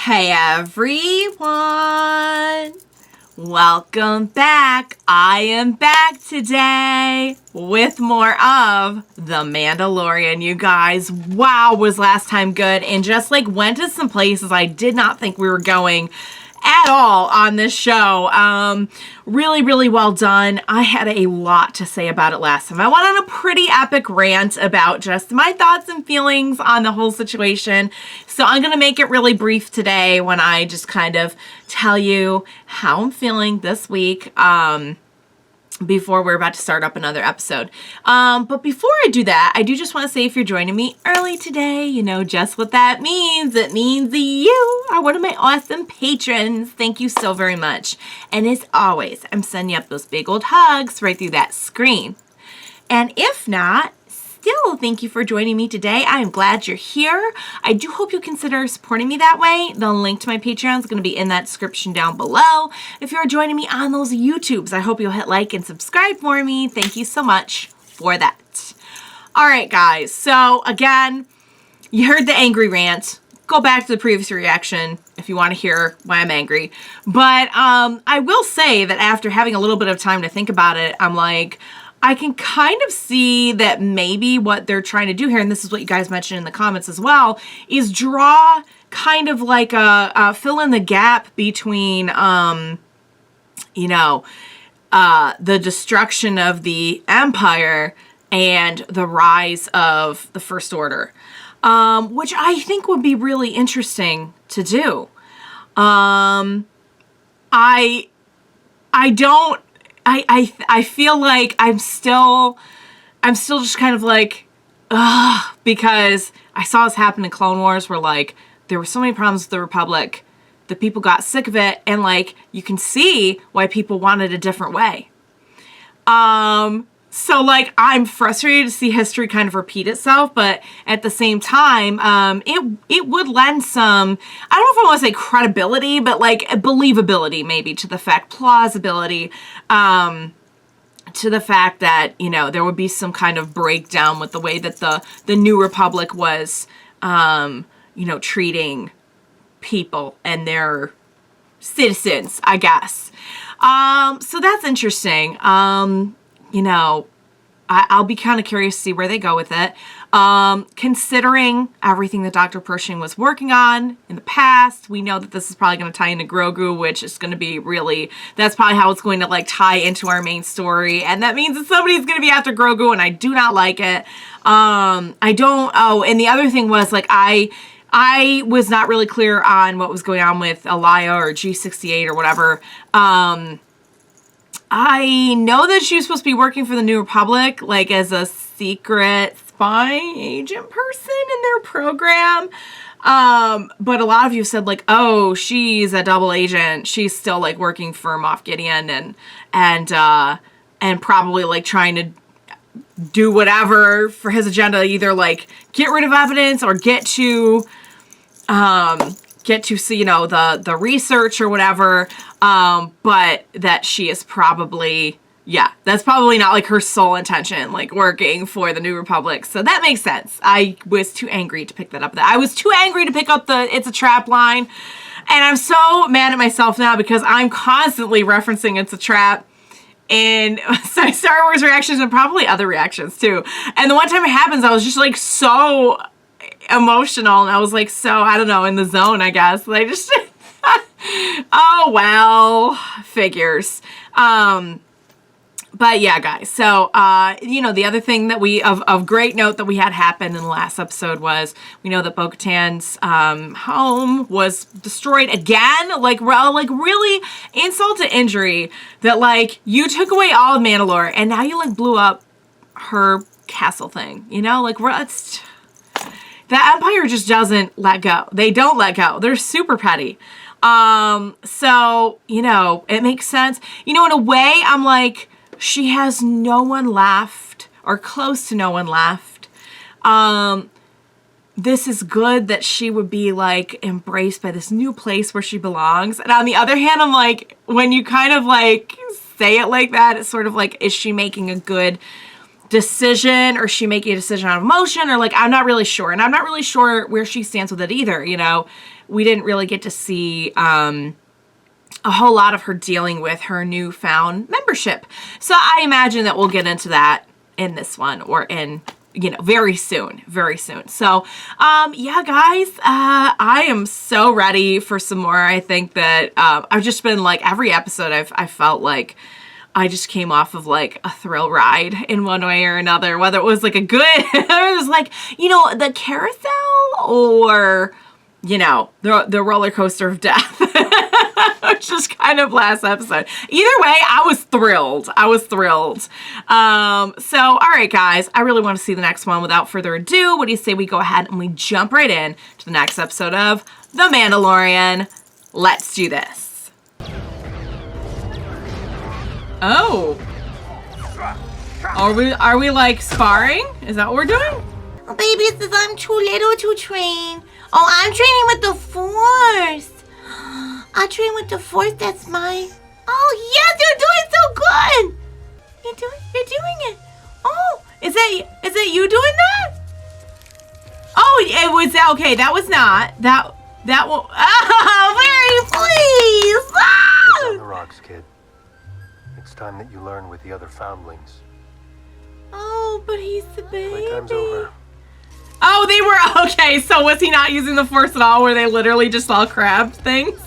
Hey everyone! Welcome back. I am back today with more of The Mandalorian, you guys. Wow, was last time good, and just like went to some places I did not think we were going at all on this show. Really well done. I had a lot to say about it last time. I went on a pretty epic rant about just my thoughts and feelings on the whole situation. So I'm going to make it really brief today when I just kind of tell you how I'm feeling this week. Before we're about to start up another episode. But before I do that, I do just want to say if you're joining me early today, you know just what that means. It means you are one of my awesome patrons. Thank you so very much. And as always, I'm sending you up those big old hugs right through that screen. And if not, still, thank you for joining me today. I am glad you're here. I do hope you'll consider supporting me that way. The link to my Patreon is going to be in that description down below. If you're joining me on those YouTubes, I hope you'll hit like and subscribe for me. Thank you so much for that. All right, guys. So again, you heard the angry rant. Go back to the previous reaction if you want to hear why I'm angry. But I will say that after having a little bit of time to think about it, I'm like, I can kind of see that maybe what they're trying to do here, and this is what you guys mentioned in the comments as well, is draw kind of like a fill in the gap between, the destruction of the Empire and the rise of the First Order, which I think would be really interesting to do. I feel like I'm still just kind of like, ugh, because I saw this happen in Clone Wars where like there were so many problems with the Republic, the people got sick of it, and like you can see why people wanted a different way. So like I'm frustrated to see history kind of repeat itself, but at the same time, it would lend some, I don't know if I want to say credibility, but like believability maybe to the fact, plausibility, to the fact that, you know, there would be some kind of breakdown with the way that the New Republic was, treating people and their citizens, I guess. So that's interesting. I'll be kind of curious to see where they go with it. Considering everything that Dr. Pershing was working on in the past, we know that this is probably going to tie into Grogu, which is going to be that's probably how it's going to like tie into our main story. And that means that somebody's going to be after Grogu, and I do not like it. And the other thing was like, I was not really clear on what was going on with Elia or G68 or whatever. I know that she was supposed to be working for the New Republic, like as a secret spy agent person in their program. But a lot of you said like, oh, she's a double agent. She's still like working for Moff Gideon and probably like trying to do whatever for his agenda, either like get rid of evidence or get to see, the research or whatever. But that she is probably, that's probably not like her sole intention, like working for the New Republic. So that makes sense. I was too angry to pick that up. I was too angry to pick up the "it's a trap" line. And I'm so mad at myself now because I'm constantly referencing "it's a trap" in Star Wars reactions and probably other reactions too. And the one time it happens, I was just like so emotional, and I was like so, I don't know, in the zone, I guess. I just oh well, figures. But yeah, guys, so the other thing that of great note that we had happen in the last episode was we know that Bo Katan's home was destroyed again, like really insult to injury, that like you took away all of Mandalore and now you like blew up her castle thing, like the Empire just doesn't let go. They don't let go. They're super petty. So, it makes sense. In a way, I'm like, she has no one left or close to no one left. This is good that she would be like embraced by this new place where she belongs. And on the other hand, I'm like, when you kind of like say it like that, it's sort of like, is she making a good decision, or is she making a decision out of emotion, or like, I'm not really sure. And I'm not really sure where she stands with it either, we didn't really get to see a whole lot of her dealing with her newfound membership. So I imagine that we'll get into that in this one, or in, very soon, very soon. So, yeah, guys, I am so ready for some more. I think that, I've just been like, every episode I felt like I just came off of like a thrill ride in one way or another, whether it was like a good, it was like, the carousel, or, the roller coaster of death, which is kind of last episode. Either way, I was thrilled. So, all right, guys, I really want to see the next one. Without further ado, what do you say we go ahead and we jump right in to the next episode of The Mandalorian? Let's do this. Oh. Are we like sparring? Is that what we're doing? Oh, baby says I'm too little to train. Oh, I'm training with the Force. I train with the Force. That's my. Oh yes, you're doing so good. You're doing it. Oh, is that you doing that? Oh, it was okay. That was not that. Oh, very pleased. Ah! On the rocks, kid. It's time that you learn with the other foundlings. Oh, but he's the baby. Playtime's over. Oh, they were okay. So was he not using the Force at all? Were they literally just all crab things?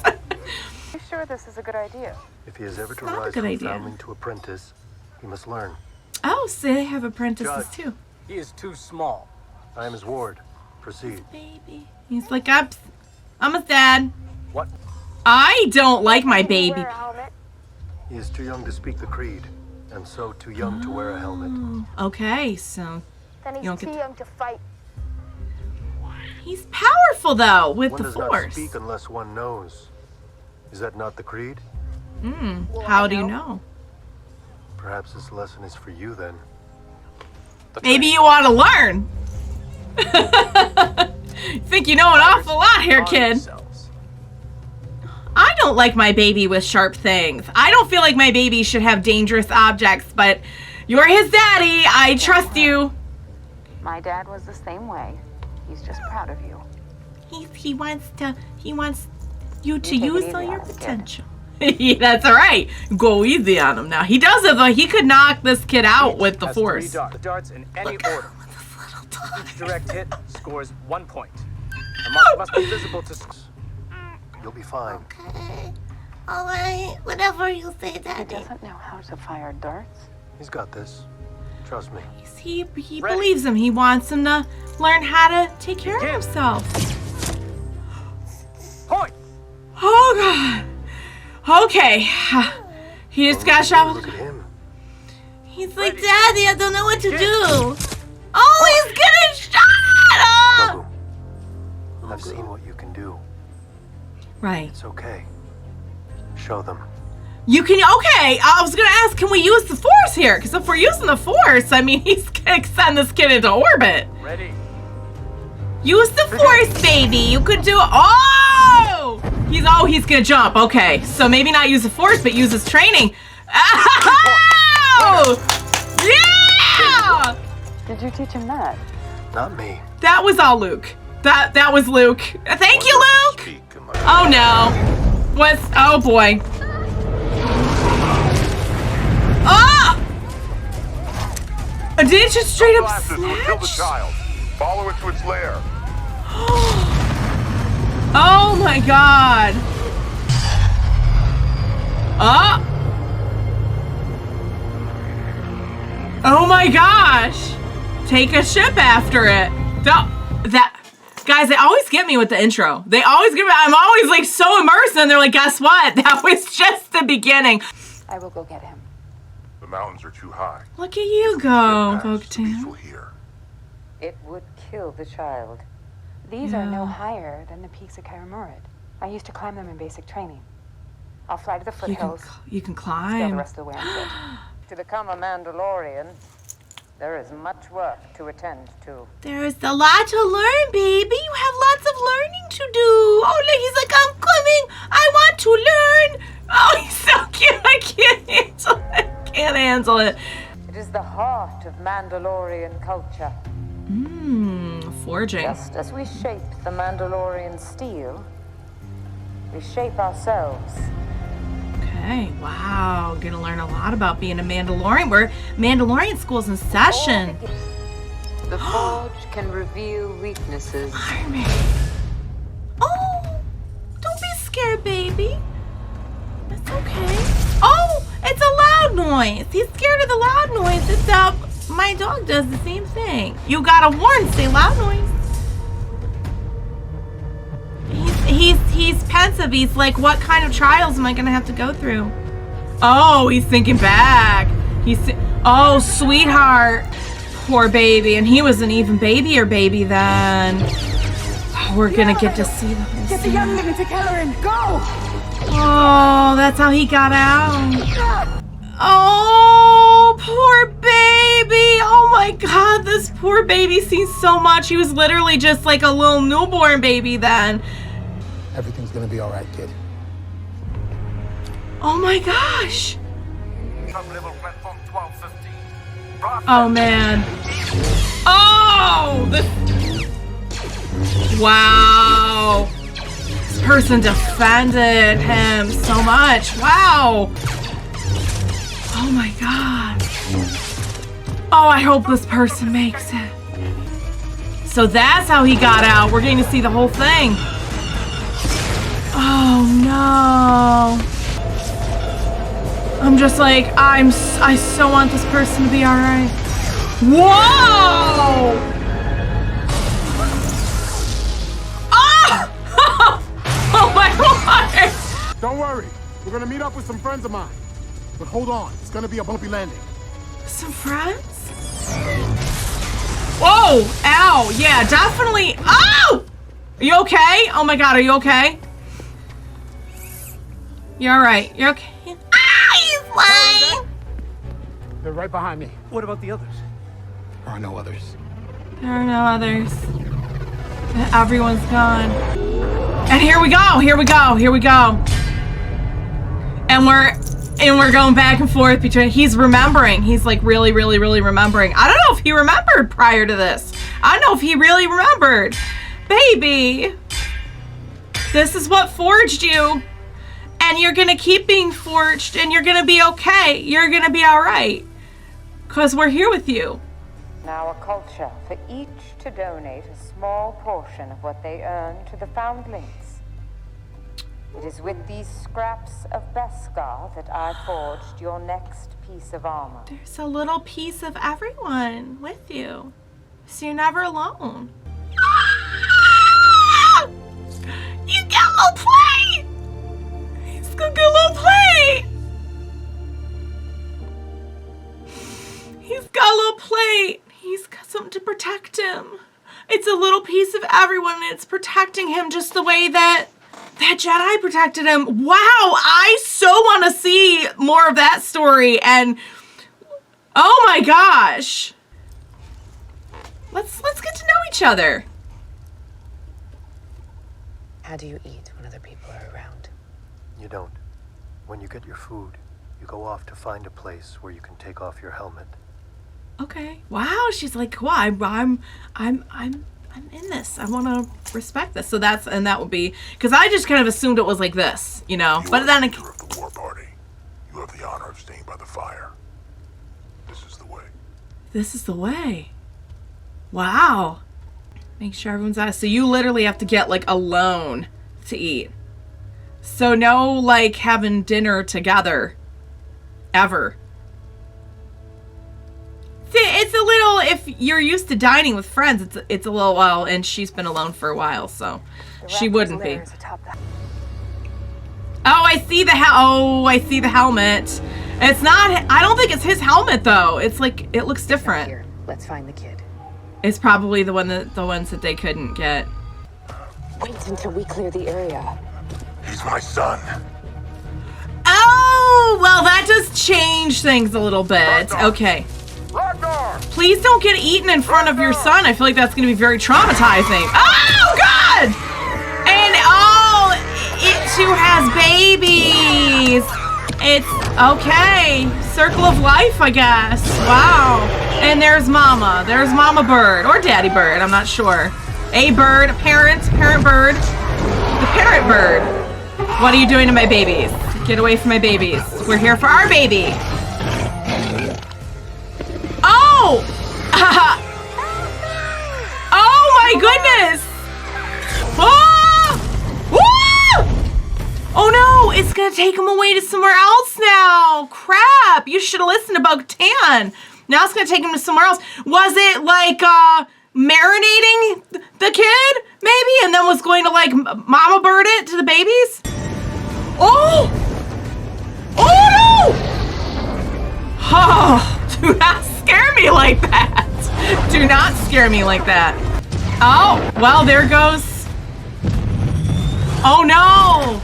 You sure this is a good idea? If he is ever to not a rise good from idea. foundling to apprentice, he must learn. Oh, so they have apprentices Judge. too. He is too small. I am his ward. Proceed. Baby. He's like, I'm his dad. What? I don't like my baby. Wear a helmet. He is too young to speak the creed, and so too young to wear a helmet. Okay, so Then You he's don't too get young to fight. he's powerful though with One the does not Force. speak unless one knows. Is that not the creed? Well, How I do you know? Perhaps this lesson is for you then. Maybe you want to learn. Think you know an awful lot here, kid. I don't like my baby with sharp things. I don't feel like my baby should have dangerous objects, but you're his daddy. I trust you. My dad was the same way. He's just proud of you. He wants you to take it use easy all on your him, kid. potential. That's all right. Go easy on him now. He does it though. He could knock this kid out with the Has Force. 3 darts. The darts in any order. Each direct hit scores 1 point. A mark must be visible to. You'll be fine. Okay. All right. Whatever you say, He Daddy. doesn't know how to fire darts. He's got this. Trust me. He Ready. believes him. He wants him to learn how to take care of Begin. himself. Point! Oh God. Okay. He just got shot Look with. at him. He's like, Daddy, I don't know what to do. Oh, he's getting shot! Grogu, I've seen what you can do. Right. It's okay. Show them. You can. Okay. I was gonna ask, can we use the Force here? Because if we're using the Force, I mean, he's gonna send this kid into orbit. Ready. Use the Force, baby. You could do. Oh! He's gonna jump. Okay. So maybe not use the Force, but use his training. Oh! Yeah! Did you teach him that? Not me. That was all Luke. That was Luke. Thank you, Luke. Oh no. Oh boy. Ah! Did it just straight up Blasters will kill the snatch? child. Follow it to its lair. Oh my God. Ah! Oh my gosh. Take a ship after it. Guys, they always get me with the intro. They always get me. I'm always like so immersed, and they're like, guess what? That was just the beginning. I will go get him. The mountains are too high. Look at you go, Bo Pass, the beast will Katan. hear. It would kill the child. These are no higher than the peaks of Karamurid. I used to climb them in basic training. I'll fly to the foothills, You can scale the climb. rest of the way on foot. To become a Mandalorian, there is much work to attend to. There's a lot to learn, baby. You have lots of learning to do. Oh, look, he's like, I'm coming. I want to learn. Oh, he's so cute. I can't handle it. Can't handle it. It is the heart of Mandalorian culture. Forging. Just as we shape the Mandalorian steel, reshape ourselves. Okay, wow. Gonna learn a lot about being a Mandalorian. We're Mandalorian school's in session. The Forge can reveal weaknesses. Iron Man. Oh, don't be scared, baby. It's okay. Oh, it's a loud noise. He's scared of the loud noise. It's my dog does the same thing. You gotta warn, say loud noise. He's pensive. He's like, what kind of trials am I gonna have to go through? Oh, he's thinking back. Oh, sweetheart. Poor baby. And he was an even babier baby then. Oh, we're gonna get to see the whole Get the younglings to Kelleran. Go! Oh, that's how he got out. Oh, poor baby. Oh my God, this poor baby sees so much. He was literally just like a little newborn baby then. Everything's gonna be all right, kid. Oh my gosh. Top-level platform 1215. Oh man. Oh, wow. This person defended him so much. Wow. Oh my God. Oh, I hope this person makes it. So that's how he got out. We're getting to see the whole thing. Oh no. I'm just like, I so want this person to be alright. Whoa! Oh! Oh my God! Don't worry. We're gonna meet up with some friends of mine. But hold on. It's gonna be a bumpy landing. Some friends? Whoa! Ow! Yeah, definitely. Oh! Are you okay? Oh my God, are you okay? You're alright. You're okay. He's fine. They're right behind me. What about the others? There are no others. There are no others. Everyone's gone. And here we go. Here we go. Here we go. And we're going back and forth between. He's remembering. He's like really remembering. I don't know if he remembered prior to this. I don't know if he really remembered. Baby, this is what forged you. And you're gonna keep being forged, and you're gonna be okay. You're gonna be all right, cause we're here with you. Now a culture for each to donate a small portion of what they earn to the Foundlings. It is with these scraps of Beskar that I forged your next piece of armor. There's a little piece of everyone with you, so you're never alone. Ah! You got a little plate. He's gonna get a little plate. He's got a little plate. He's got something to protect him. It's a little piece of everyone, and it's protecting him just the way that Jedi protected him. Wow, I so want to see more of that story. And oh my gosh, let's get to know each other. How do you eat when other people are around? You don't. When you get your food, you go off to find a place where you can take off your helmet. Okay. Wow, she's like, cool. I'm in this. I want to respect this. So that would be, because I just kind of assumed it was like this, you know. But then You are of the war party. You have the honor of staying by the fire. This is the way. This is the way. Wow. Make sure everyone's out. So you literally have to get like alone to eat. So no like having dinner together ever. It's a little, if you're used to dining with friends, it's a little while, and she's been alone for a while, so she wouldn't be. Oh, I see the helmet. It's not, I don't think it's his helmet though. It's like, it looks different. Here, let's find the kid. It's probably the ones that they couldn't get. Wait until we clear the area. He's my son. Oh, well that does change things a little bit. Okay. Please don't get eaten in front of your son. I feel like that's going to be very traumatizing. Oh, God! And, it too has babies. It's, okay. Circle of life, I guess. Wow. And there's Mama. There's Mama Bird. Or Daddy Bird. I'm not sure. A bird. A parent bird. The parent bird. What are you doing to my babies? Get away from my babies. We're here for our baby. Oh! Oh my goodness! Ah! Ah! Oh no, it's gonna take him away to somewhere else now. Crap, you should have listened to Bo Katan. Now it's gonna take him to somewhere else. Was it like marinating the kid, maybe? And then was going to like mama bird it to the babies? Oh! Oh no! Oh, do not scare me like that. Do not scare me like that. Oh, well, there goes. Oh no!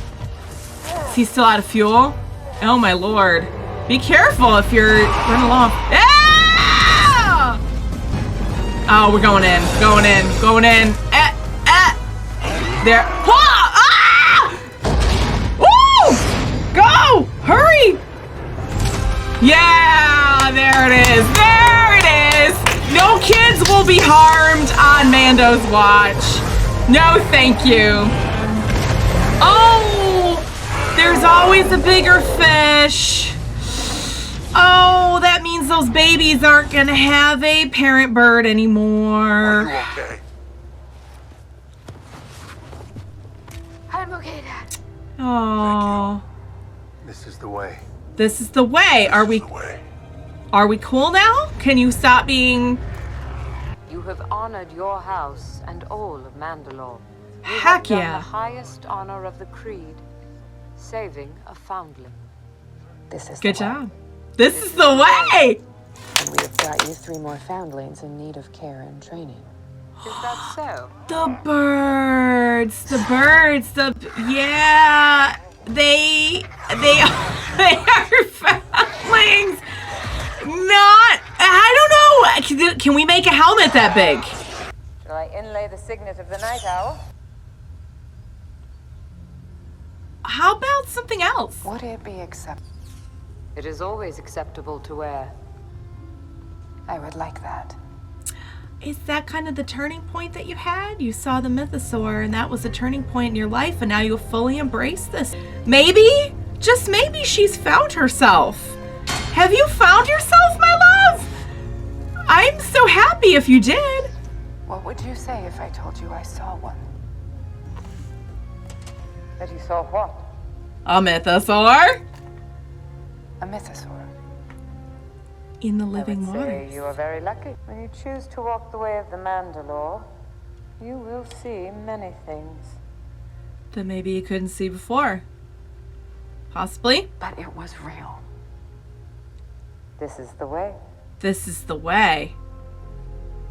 Is he still out of fuel? Oh my lord. Be careful if you're running along. Ah! Oh, we're going in, going in, going in. There. Ah! Woo! Go! Hurry! Yeah, there it is. There it is. No kids will be harmed on Mando's watch. No, thank you. Oh, there's always a bigger fish. Oh, that means those babies aren't gonna have a parent bird anymore. Are you okay? I'm okay, Dad. Oh, This is the way. this is the way. Are we? This is the way. Are we cool now? Can you stop being? You have honored your house and all of Mandalore. You Heck have done yeah. the highest honor of the creed, saving a foundling. This is Good the way. job. This is the way. And we have got you 3 more foundlings in need of care and training. Is that so? The birds, yeah, they are foundlings. Not, I don't know. Can we make a helmet that big? Shall I inlay the signet of the night owl? How about something else? Would it be acceptable? It is always acceptable to wear. I would like that. Is that kind of the turning point that you had? You saw the mythosaur and that was a turning point in your life and now you fully embrace this. Maybe, just maybe she's found herself. Have you found yourself, my love? I'm so happy if you did. What would you say if I told you I saw one? That you saw what? A mythosaur? A mythosaur. In the I living would say waters. you are very lucky. When you choose to walk the way of the Mandalore, you will see many things. That maybe you couldn't see before. Possibly. But it was real. This is the way. This is the way.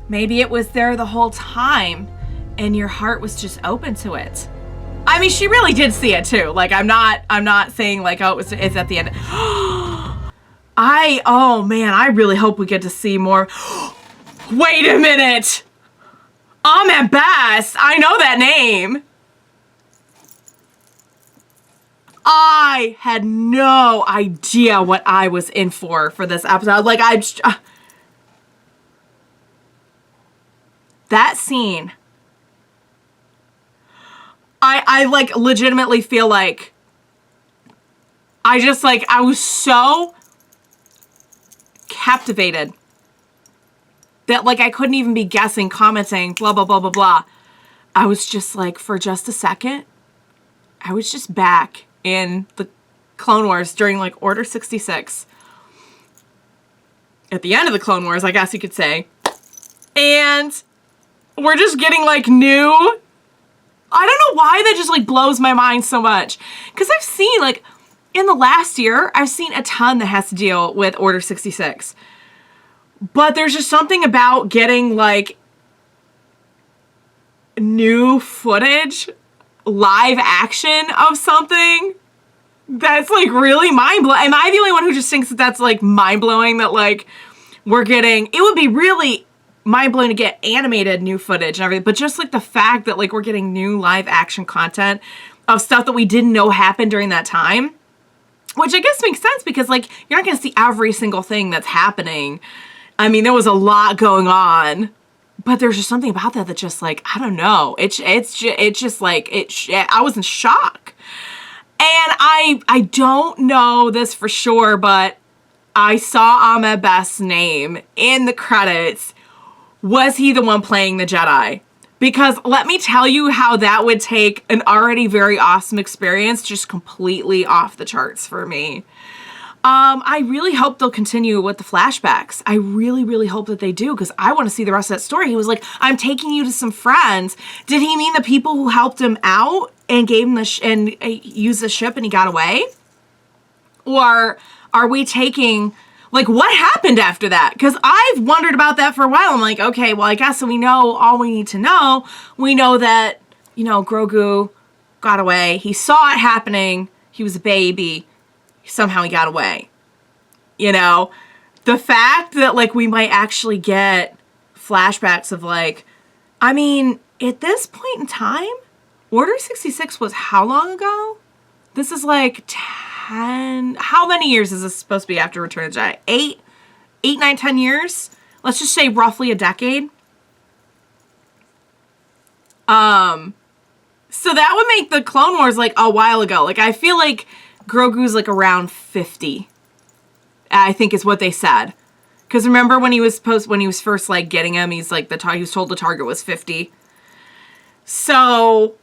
Maybe it was there the whole time and your heart was just open to it. I mean, she really did see it too. Like, I'm not saying like, oh, it's at the end. Oh man, I really hope we get to see more. Wait a minute. Ahmed Bass, I know that name. I had no idea what I was in for this episode. Like, that scene. I like legitimately feel like I was so captivated that like I couldn't even be guessing, commenting, blah, blah, blah, blah, blah. I was just like, for just a second, I was just back in the Clone Wars during like Order 66. At the end of the Clone Wars, I guess you could say. And we're just getting like new. I don't know why that just like blows my mind so much. Because I've seen like in the last year, I've seen a ton that has to deal with Order 66. But there's just something about getting like new footage, live action of something that's like really mind-blowing. Am I the only one who just thinks that that's like mind-blowing that like we're getting, it would be really mind-blowing to get animated new footage and everything, but just like the fact that like we're getting new live action content of stuff that we didn't know happened during that time, which I guess makes sense because like you're not going to see every single thing that's happening. I mean, there was a lot going on, but there's just something about that just like, I don't know. It's just like, I was in shock. I don't know this for sure, but I saw Ahmed Best's name in the credits. Was he the one playing the Jedi? Because let me tell you how that would take an already very awesome experience just completely off the charts for me. I really hope they'll continue with the flashbacks. I really, really hope that they do, because I want to see the rest of that story. He was like, I'm taking you to some friends. Did he mean the people who helped him out and gave him used the ship and he got away? Or are we taking, like, what happened after that? Because I've wondered about that for a while. I'm like, okay, well, I guess we know all we need to know. We know that, Grogu got away. He saw it happening. He was a baby. Somehow he got away. The fact that, like, we might actually get flashbacks of, like, I mean, at this point in time, Order 66 was how long ago? This is like 10, how many years is this supposed to be after Return of the Jedi? 8, 9, 10 years? Let's just say roughly a decade. So that would make the Clone Wars like a while ago. Like, I feel like Grogu's like around 50, I think is what they said. Because remember when he was first like getting him, he's like he was told the target was 50. So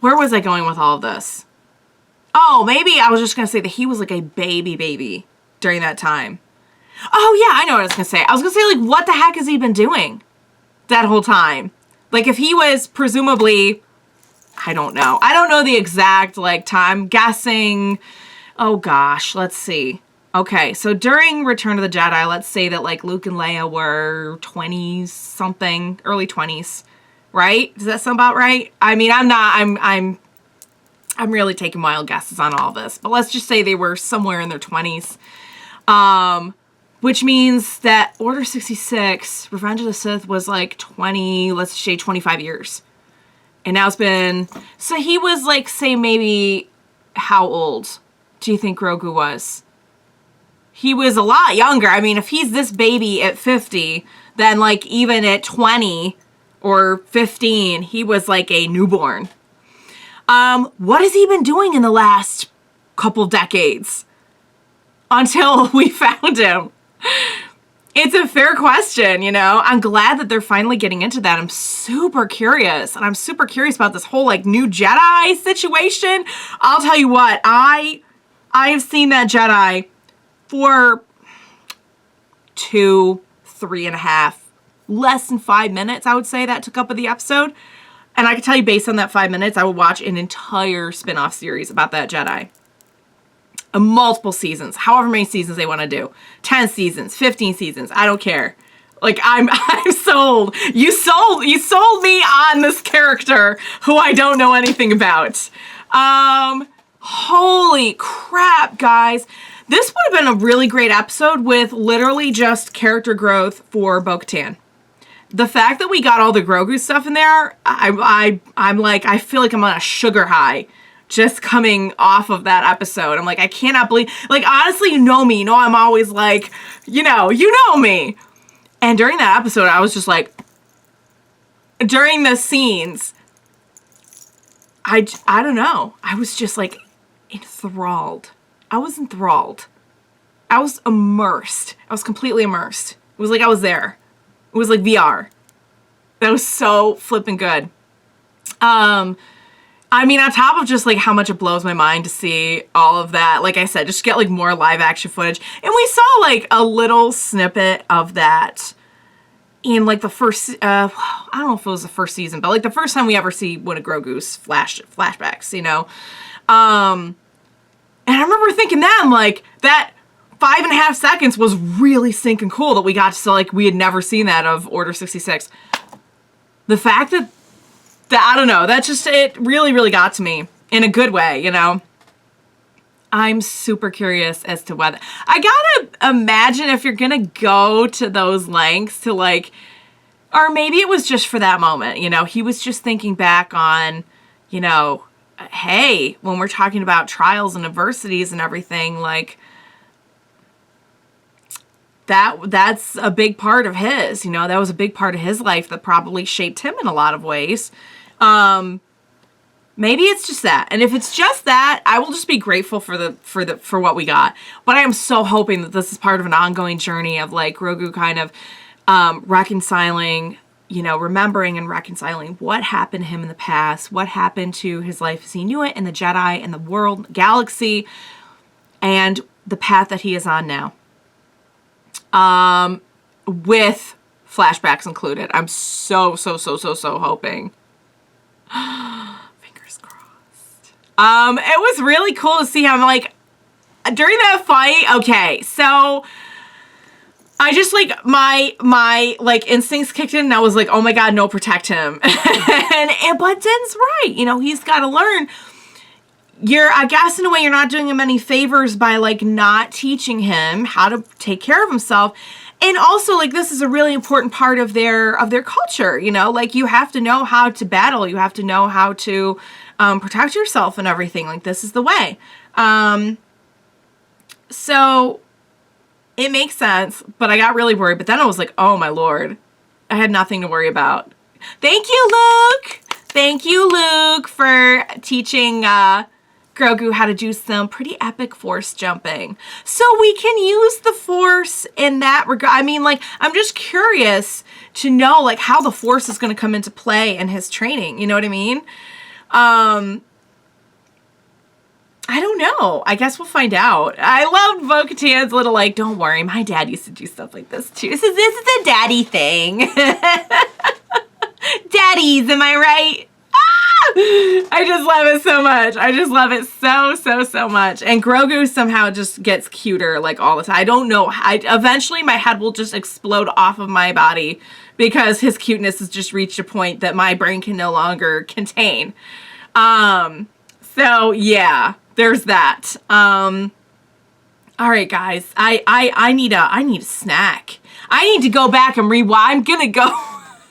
where was I going with all of this? Oh, maybe I was just gonna say that he was like a baby during that time. Oh yeah, I know what I was gonna say. I was gonna say, like, what the heck has he been doing that whole time? Like, if he was presumably, I don't know. I don't know the exact, like, time. Guessing, oh gosh, let's see. Okay, so during Return of the Jedi, let's say that, like, Luke and Leia were 20-something, early 20s, right? Does that sound about right? I mean, I'm really taking wild guesses on all this, but let's just say they were somewhere in their 20s. Which means that Order 66, Revenge of the Sith, was like 20, let's say 25 years. And now it's been, so he was like, say maybe, how old do you think Grogu was? He was a lot younger. I mean, if he's this baby at 50, then like even at 20 or 15, he was like a newborn. What has he been doing in the last couple decades until we found him? It's a fair question, I'm glad that they're finally getting into that. I'm super curious, and I'm super curious about this whole, like, new Jedi situation. I'll tell you what, I have seen that Jedi for 2, 3.5, less than 5 minutes, I would say, that took up of the episode. And I can tell you, based on that 5 minutes, I would watch an entire spin-off series about that Jedi. Multiple seasons, however many seasons they want to do. 10 seasons, 15 seasons, I don't care. Like, I'm sold. You sold me on this character who I don't know anything about. Holy crap, guys. This would have been a really great episode with literally just character growth for Bo Katan. The fact that we got all the Grogu stuff in there, I'm like, I feel like I'm on a sugar high just coming off of that episode. I'm like, I cannot believe, like, honestly, me, I'm always like, you know me. And during that episode, I was just like, during the scenes, I don't know. I was just like enthralled. I was enthralled. I was immersed. I was completely immersed. It was like I was there. It was like VR. That was so flipping good. I mean, on top of just, like, how much it blows my mind to see all of that, like I said, just get, like, more live action footage. And we saw, like, a little snippet of that in, like, the first, I don't know if it was the first season, but, like, the first time we ever see one of Grogu's flashbacks, And I remember thinking then, like, that 5.5 seconds was really stinking cool that we got to see, like, we had never seen that of Order 66. The fact that I don't know, that just, it really, really got to me in a good way, I'm super curious as to whether, I gotta imagine if you're gonna go to those lengths to, like, or maybe it was just for that moment, he was just thinking back on, hey, when we're talking about trials and adversities and everything, like, that's a big part of his, that was a big part of his life that probably shaped him in a lot of ways. Maybe it's just that. And if it's just that, I will just be grateful for what we got. But I am so hoping that this is part of an ongoing journey of like Grogu kind of reconciling, you know, remembering and reconciling what happened to him in the past, what happened to his life as he knew it, and the Jedi and the world, galaxy, and the path that he is on now. With flashbacks included. I'm so hoping. Fingers crossed. It was really cool to see him, like, during that fight, okay, so I just, like, my like, instincts kicked in, and I was like, oh my god, no, protect him. But Din's right, you know, he's got to learn. I guess, in a way, you're not doing him any favors by, like, not teaching him how to take care of himself. And also, like, this is a really important part of their culture, you know? Like, you have to know how to battle. You have to know how to protect yourself and everything. Like, this is the way. So, it makes sense, but I got really worried. But then I was like, oh, my lord. I had nothing to worry about. Thank you, Luke! Thank you, Luke, for teaching Grogu how to do some pretty epic force jumping. So we can use the force in that regard. I mean, like, I'm just curious to know, like, how the force is going to come into play in his training. You know what I mean? I don't know. I guess we'll find out. I love Bo Katan's little, like, don't worry, my dad used to do stuff like this too. This is a daddy thing. Daddies, am I right? I just love it so much. I just love it so much. And Grogu somehow just gets cuter, like, all the time. I don't know. Eventually my head will just explode off of my body because his cuteness has just reached a point that my brain can no longer contain. So yeah, there's that. All right, guys. I need a snack. I need to go back and rewind.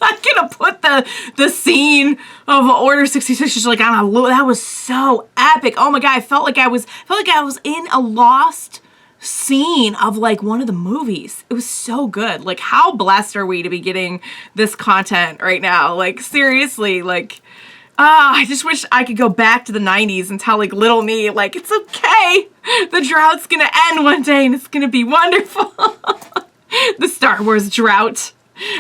I'm gonna put the scene of Order 66 just like on a loop. That was so epic. Oh my god, I felt like I was in a lost scene of like one of the movies. It was so good. Like, how blessed are we to be getting this content right now? Like, seriously, like, I just wish I could go back to the 90s and tell, like, little me, like, it's okay. The drought's gonna end one day and it's gonna be wonderful. The Star Wars drought.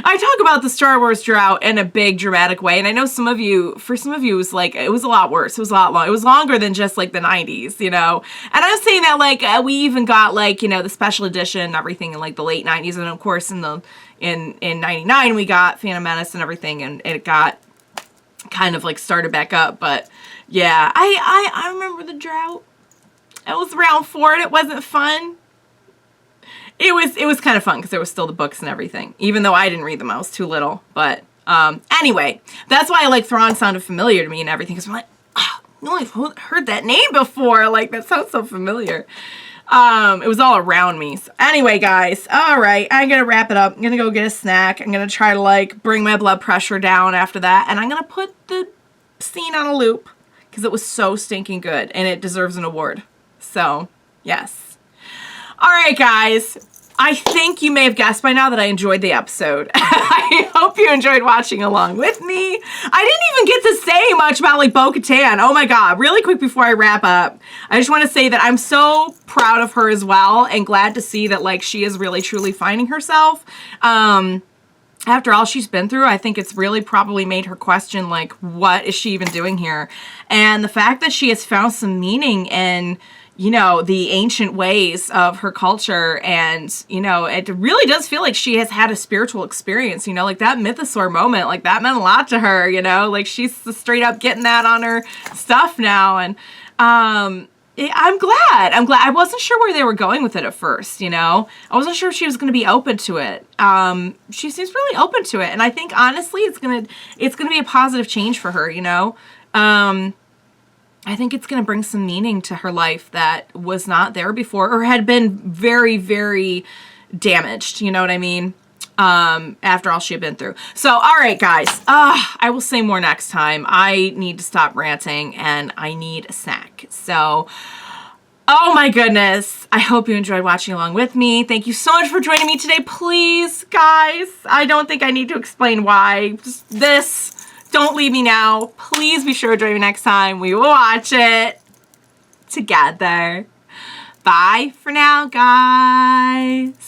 I talk about the Star Wars drought in a big dramatic way, and I know for some of you, it was like, it was a lot worse. It was a lot long. It was longer than just like the 90s, you know? And I'm saying that, like, we even got, like, you know, the special edition and everything in like the late 90s, and of course in 99 we got Phantom Menace and everything, and it got kind of like started back up. But yeah, I remember the drought. I was around for it. It wasn't fun. It was kind of fun because there was still the books and everything, even though I didn't read them. I was too little. But anyway, that's why, like, Thrawn sounded familiar to me and everything, because I'm like, oh, no, I've heard that name before. Like, that sounds so familiar. It was all around me. So anyway, guys, all right, I'm gonna wrap it up. I'm gonna go get a snack. I'm gonna try to, like, bring my blood pressure down after that, and I'm gonna put the scene on a loop because it was so stinking good and it deserves an award. So yes. All right, guys. I think you may have guessed by now that I enjoyed the episode. I hope you enjoyed watching along with me. I didn't even get to say much about, like, Bo Katan. Oh my god. Really quick before I wrap up, I just want to say that I'm so proud of her as well, and glad to see that, like, she is really truly finding herself. After all she's been through, I think it's really probably made her question, like, what is she even doing here? And the fact that she has found some meaning in, you know, the ancient ways of her culture, and, you know, it really does feel like she has had a spiritual experience, you know, like that mythosaur moment, like that meant a lot to her, you know, like she's straight up getting that on her stuff now. And I'm glad. I wasn't sure where they were going with it at first, you know, I wasn't sure if she was going to be open to it. She seems really open to it, and I think honestly it's gonna be a positive change for her, you know. I think it's going to bring some meaning to her life that was not there before, or had been very, very damaged. You know what I mean? After all she had been through. So, all right, guys. I will say more next time. I need to stop ranting, and I need a snack. So, oh my goodness. I hope you enjoyed watching along with me. Thank you so much for joining me today. Please, guys, I don't think I need to explain why. Just this don't leave me now. Please be sure to join me next time. We will watch it together. Bye for now, guys.